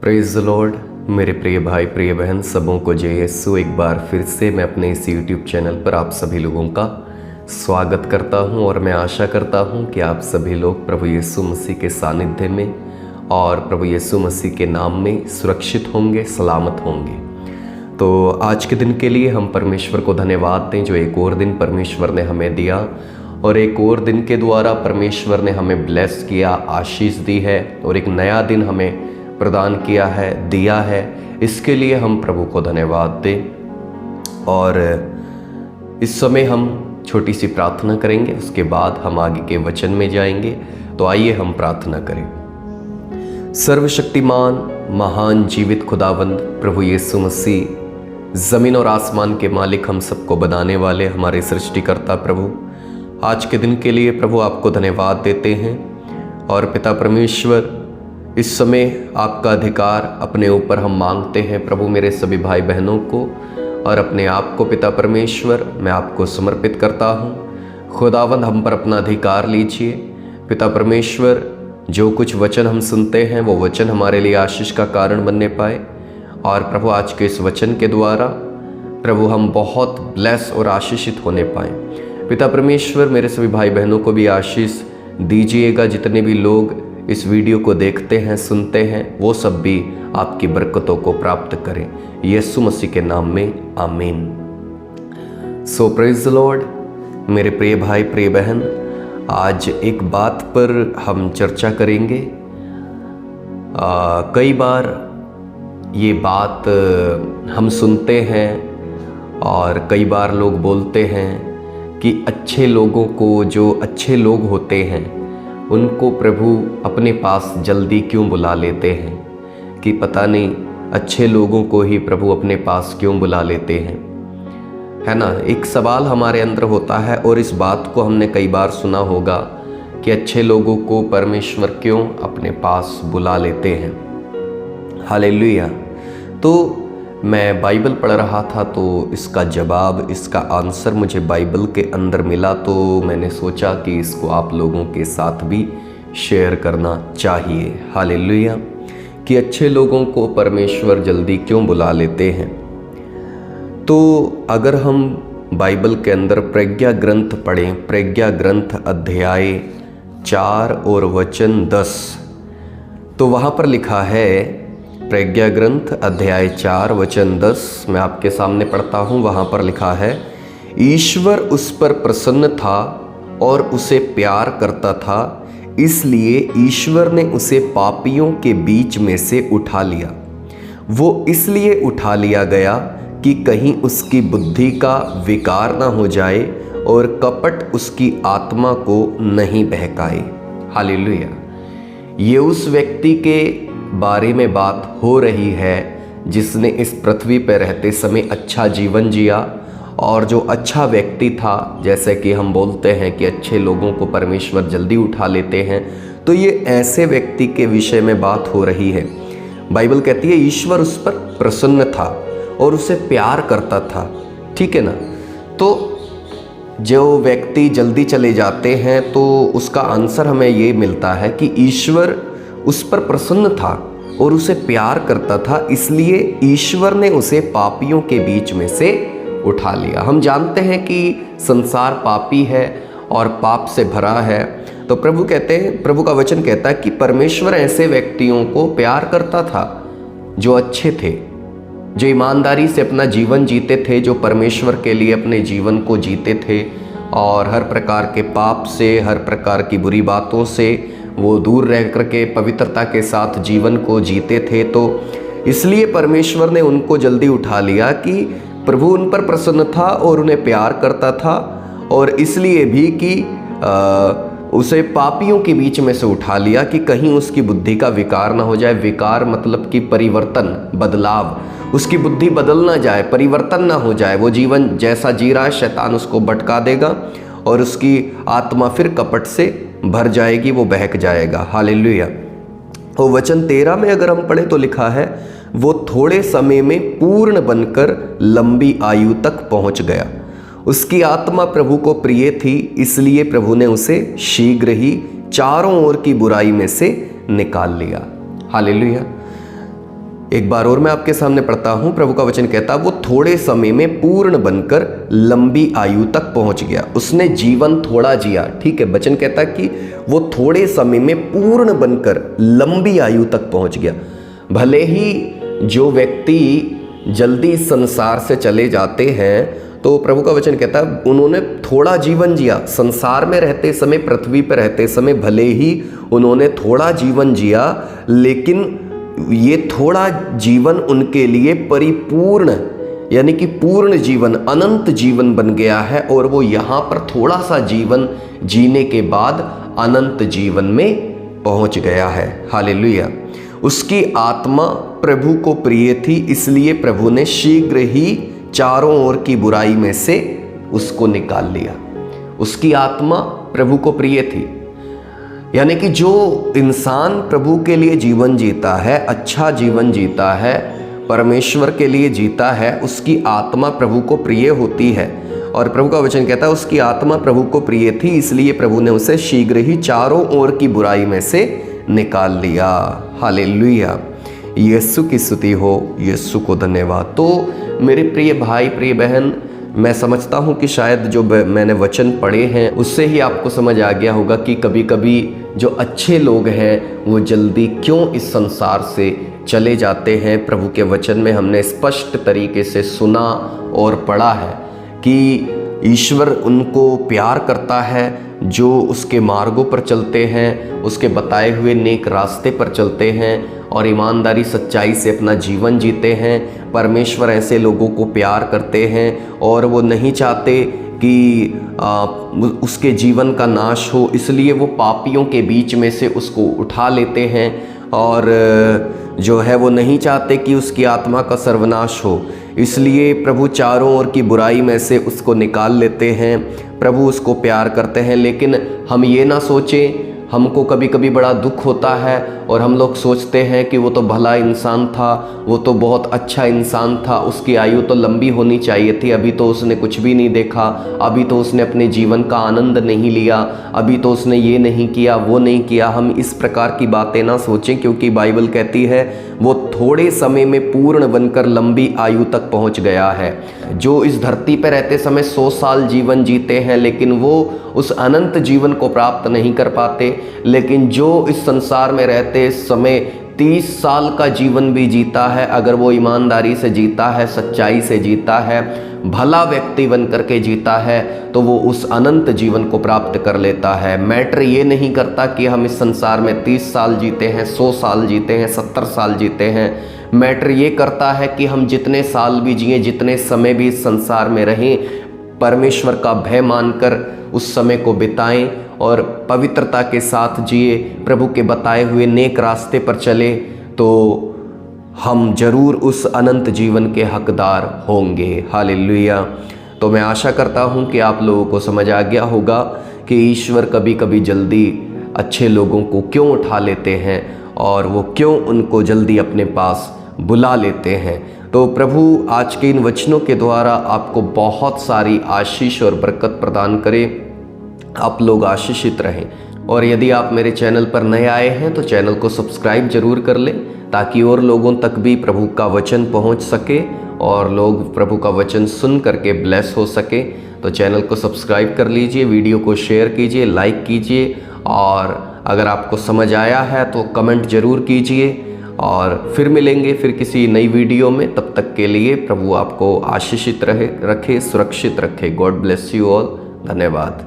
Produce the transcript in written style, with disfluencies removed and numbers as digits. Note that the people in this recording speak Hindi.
Praise the Lord. मेरे प्रिय भाई प्रिय बहन सबों को जय यीशु। एक बार फिर से मैं अपने इस यूट्यूब चैनल पर आप सभी लोगों का स्वागत करता हूं और मैं आशा करता हूं कि आप सभी लोग प्रभु यीशु मसीह के सानिध्य में और प्रभु यीशु मसीह के नाम में सुरक्षित होंगे, सलामत होंगे। तो आज के दिन के लिए हम परमेश्वर को धन्यवाद दें जो एक और दिन परमेश्वर ने हमें दिया और एक और दिन के द्वारा परमेश्वर ने हमें ब्लेस किया, आशीष दी है और एक नया दिन हमें प्रदान किया है, दिया है। इसके लिए हम प्रभु को धन्यवाद दें। और इस समय हम छोटी सी प्रार्थना करेंगे, उसके बाद हम आगे के वचन में जाएंगे। तो आइए हम प्रार्थना करें। सर्वशक्तिमान महान जीवित खुदावंद प्रभु यीशु मसीह, ज़मीन और आसमान के मालिक, हम सबको बनाने वाले हमारे सृष्टिकर्ता प्रभु, आज के दिन के लिए प्रभु आपको धन्यवाद देते हैं। और पिता परमेश्वर, इस समय आपका अधिकार अपने ऊपर हम मांगते हैं प्रभु, मेरे सभी भाई बहनों को और अपने आप को पिता परमेश्वर मैं आपको समर्पित करता हूँ। खुदावंद, हम पर अपना अधिकार लीजिए पिता परमेश्वर। जो कुछ वचन हम सुनते हैं वो वचन हमारे लिए आशीष का कारण बनने पाए। और प्रभु आज के इस वचन के द्वारा प्रभु हम बहुत ब्लेस और आशीषित होने पाए। पिता परमेश्वर, मेरे सभी भाई बहनों को भी आशीष दीजिएगा। जितने भी लोग इस वीडियो को देखते हैं, सुनते हैं, वो सब भी आपकी बरकतों को प्राप्त करें, यीशु मसीह के नाम में, आमीन। सो प्रेज द लॉर्ड। मेरे प्रिय भाई प्रिय बहन, आज एक बात पर हम चर्चा करेंगे। कई बार ये बात हम सुनते हैं और कई बार लोग बोलते हैं कि अच्छे लोगों को, जो अच्छे लोग होते हैं उनको प्रभु अपने पास जल्दी क्यों बुला लेते हैं, कि पता नहीं अच्छे लोगों को ही प्रभु अपने पास क्यों बुला लेते हैं, है ना। एक सवाल हमारे अंदर होता है और इस बात को हमने कई बार सुना होगा कि अच्छे लोगों को परमेश्वर क्यों अपने पास बुला लेते हैं। हालेलुया। तो मैं बाइबल पढ़ रहा था तो इसका जवाब, इसका आंसर मुझे बाइबल के अंदर मिला, तो मैंने सोचा कि इसको आप लोगों के साथ भी शेयर करना चाहिए। हालेलुया। कि अच्छे लोगों को परमेश्वर जल्दी क्यों बुला लेते हैं। तो अगर हम बाइबल के अंदर प्रज्ञा ग्रंथ पढ़ें, प्रज्ञा ग्रंथ अध्याय 4 और वचन 10, तो वहाँ पर लिखा है, प्रज्ञा ग्रंथ अध्याय 4 वचन 10, मैं आपके सामने पढ़ता हूँ। वहाँ पर लिखा है, ईश्वर उस पर प्रसन्न था और उसे प्यार करता था, इसलिए ईश्वर ने उसे पापियों के बीच में से उठा लिया। वो इसलिए उठा लिया गया कि कहीं उसकी बुद्धि का विकार न हो जाए और कपट उसकी आत्मा को नहीं बहकाए। हालेलुया। ये उस व्यक्ति के बारे में बात हो रही है जिसने इस पृथ्वी पर रहते समय अच्छा जीवन जिया, और जो अच्छा व्यक्ति था, जैसे कि हम बोलते हैं कि अच्छे लोगों को परमेश्वर जल्दी उठा लेते हैं, तो ये ऐसे व्यक्ति के विषय में बात हो रही है। बाइबल कहती है ईश्वर उस पर प्रसन्न था और उसे प्यार करता था। ठीक है ना। तो जो व्यक्ति जल्दी चले जाते हैं तो उसका आंसर हमें ये मिलता है कि ईश्वर उस पर प्रसन्न था और उसे प्यार करता था, इसलिए ईश्वर ने उसे पापियों के बीच में से उठा लिया। हम जानते हैं कि संसार पापी है और पाप से भरा है। तो प्रभु कहते हैं, प्रभु का वचन कहता है कि परमेश्वर ऐसे व्यक्तियों को प्यार करता था जो अच्छे थे, जो ईमानदारी से अपना जीवन जीते थे, जो परमेश्वर के लिए अपने जीवन को जीते थे और हर प्रकार के पाप से, हर प्रकार की बुरी बातों से वो दूर रह करके पवित्रता के साथ जीवन को जीते थे। तो इसलिए परमेश्वर ने उनको जल्दी उठा लिया कि प्रभु उन पर प्रसन्न था और उन्हें प्यार करता था, और इसलिए भी कि उसे पापियों के बीच में से उठा लिया कि कहीं उसकी बुद्धि का विकार ना हो जाए। विकार मतलब कि परिवर्तन, बदलाव, उसकी बुद्धि बदल ना जाए, परिवर्तन ना हो जाए। वो जीवन जैसा जी रहा है शैतान उसको भटका देगा और उसकी आत्मा फिर कपट से भर जाएगी, वो बहक जाएगा। हालेलुया। और वचन 13 में अगर हम पढ़े तो लिखा है, वो थोड़े समय में पूर्ण बनकर लंबी आयु तक पहुंच गया। उसकी आत्मा प्रभु को प्रिय थी, इसलिए प्रभु ने उसे शीघ्र ही चारों ओर की बुराई में से निकाल लिया। हालेलुया। एक बार और मैं आपके सामने पढ़ता हूँ। प्रभु का वचन कहता, वो थोड़े समय में पूर्ण बनकर लंबी आयु तक पहुँच गया। उसने जीवन थोड़ा जिया, ठीक है। वचन कहता कि वो थोड़े समय में पूर्ण बनकर लंबी आयु तक पहुँच गया। भले ही जो व्यक्ति जल्दी संसार से चले जाते हैं, तो प्रभु का वचन कहता है उन्होंने थोड़ा जीवन जिया। संसार में रहते समय, पृथ्वी पर रहते समय भले ही उन्होंने थोड़ा जीवन जिया, लेकिन ये थोड़ा जीवन उनके लिए परिपूर्ण यानी कि पूर्ण जीवन, अनंत जीवन बन गया है। और वो यहाँ पर थोड़ा सा जीवन जीने के बाद अनंत जीवन में पहुँच गया है। हालेलुया। उसकी आत्मा प्रभु को प्रिय थी, इसलिए प्रभु ने शीघ्र ही चारों ओर की बुराई में से उसको निकाल लिया। उसकी आत्मा प्रभु को प्रिय थी, यानी कि जो इंसान प्रभु के लिए जीवन जीता है, अच्छा जीवन जीता है, परमेश्वर के लिए जीता है, उसकी आत्मा प्रभु को प्रिय होती है। और प्रभु का वचन कहता है उसकी आत्मा प्रभु को प्रिय थी, इसलिए प्रभु ने उसे शीघ्र ही चारों ओर की बुराई में से निकाल लिया। हालेलुया। यीशु की स्तुति हो, यीशु को धन्यवाद। तो मेरे प्रिय भाई, प्रिय बहन, मैं समझता हूँ कि शायद जो मैंने वचन पढ़े हैं उससे ही आपको समझ आ गया होगा कि कभी कभी जो अच्छे लोग हैं वो जल्दी क्यों इस संसार से चले जाते हैं। प्रभु के वचन में हमने स्पष्ट तरीके से सुना और पढ़ा है कि ईश्वर उनको प्यार करता है जो उसके मार्गों पर चलते हैं, उसके बताए हुए नेक रास्ते पर चलते हैं और ईमानदारी सच्चाई से अपना जीवन जीते हैं। परमेश्वर ऐसे लोगों को प्यार करते हैं और वो नहीं चाहते कि उसके जीवन का नाश हो, इसलिए वो पापियों के बीच में से उसको उठा लेते हैं और जो है वो नहीं चाहते कि उसकी आत्मा का सर्वनाश हो, इसलिए प्रभु चारों ओर की बुराई में से उसको निकाल लेते हैं। प्रभु उसको प्यार करते हैं, लेकिन हम ये ना सोचें, हमको कभी कभी बड़ा दुख होता है और हम लोग सोचते हैं कि वो तो भला इंसान था, वो तो बहुत अच्छा इंसान था, उसकी आयु तो लंबी होनी चाहिए थी, अभी तो उसने कुछ भी नहीं देखा, अभी तो उसने अपने जीवन का आनंद नहीं लिया, अभी तो उसने ये नहीं किया, वो नहीं किया। हम इस प्रकार की बातें ना सोचें, क्योंकि बाइबल कहती है वो थोड़े समय में पूर्ण बनकर लंबी आयु तक पहुंच गया है। जो इस धरती पर रहते समय 100 साल जीवन जीते हैं, लेकिन वो उस अनंत जीवन को प्राप्त नहीं कर पाते, लेकिन जो इस संसार में रहते समय 30 साल का जीवन भी जीता है, अगर वो ईमानदारी से जीता है, सच्चाई से जीता है, भला व्यक्ति बन करके जीता है, तो वो उस अनंत जीवन को प्राप्त कर लेता है। मैटर ये नहीं करता कि हम इस संसार में 30 साल जीते हैं, 100 साल जीते हैं, 70 साल जीते हैं। मैटर ये करता है कि हम जितने साल भी जिए, जितने समय भी इस संसार में रहें, परमेश्वर का भय मानकर उस समय को बिताएं और पवित्रता के साथ जिए, प्रभु के बताए हुए नेक रास्ते पर चले, तो हम जरूर उस अनंत जीवन के हकदार होंगे। हालेलुया। तो मैं आशा करता हूँ कि आप लोगों को समझ आ गया होगा कि ईश्वर कभी कभी जल्दी अच्छे लोगों को क्यों उठा लेते हैं और वो क्यों उनको जल्दी अपने पास बुला लेते हैं। तो प्रभु आज के इन वचनों के द्वारा आपको बहुत सारी आशीष और बरकत प्रदान करे। आप लोग आशीषित रहें। और यदि आप मेरे चैनल पर नए आए हैं तो चैनल को सब्सक्राइब जरूर कर लें, ताकि और लोगों तक भी प्रभु का वचन पहुंच सके और लोग प्रभु का वचन सुन करके ब्लेस हो सके। तो चैनल को सब्सक्राइब कर लीजिए, वीडियो को शेयर कीजिए, लाइक कीजिए, और अगर आपको समझ आया है तो कमेंट जरूर कीजिए। और फिर मिलेंगे फिर किसी नई वीडियो में। तब तक के लिए प्रभु आपको आशीषित रखे, सुरक्षित रखे। God bless you all. धन्यवाद।